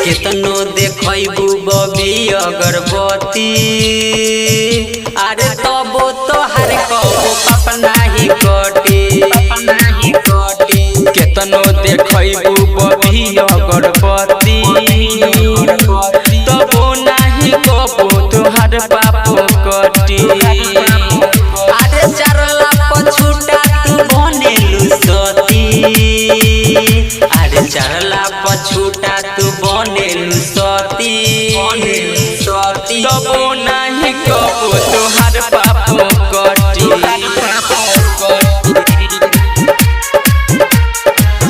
केतनो देखबू बबी अगरबत्ती अरे तबो तोहर कबो पाप नाही कटी केतनो देखबू बबी अगरबत्ती तबो नाही कबो तोहर पाप कटी अरे चरला पछूटा तू बनेलु सती अरे चरला पछूटा तू बनेलु सती तबो नाही कबो तोहर पाप कटी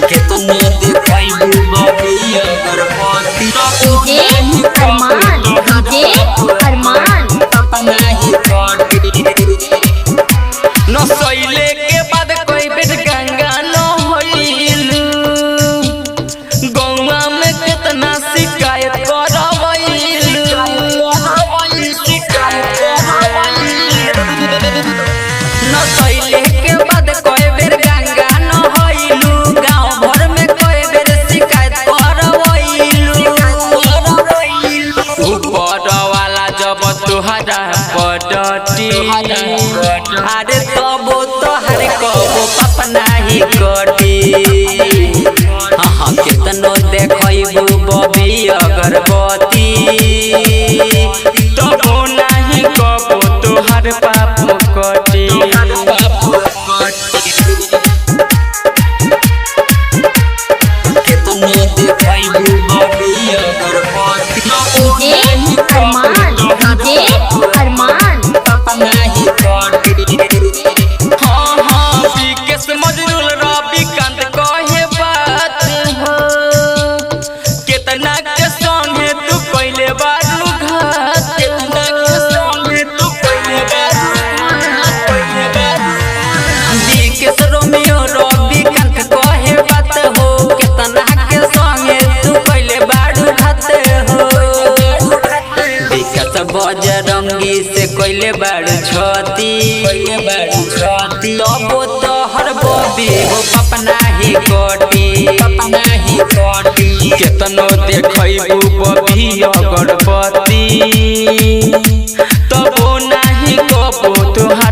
केतनो देखबू बबी अगरबत्ती नसैले के बाद कोई बेर गंगा न होइलू गौवा में कितना शिकायत करवैलू नसैले के बाद कोई बेर गंगा न होइलू गांव भर में कोई बेर शिकायत करवैलू ऊपर वाला जब तोहरा पडटी अरे तबो तोहर कबो पाप नाही कटी हाँ केतनो देखबू बबी अगरबत्ती तबो नाही कबो तोहर पाप कटी केतनो देखबू बबी अगरबत्ती बजरंगी से कोइले बाड़ू छती तबो तोहर बबी हो पाप नाही कटी केतनो देखबू बबी अगरबत्ती तबो नाही कबो तोहर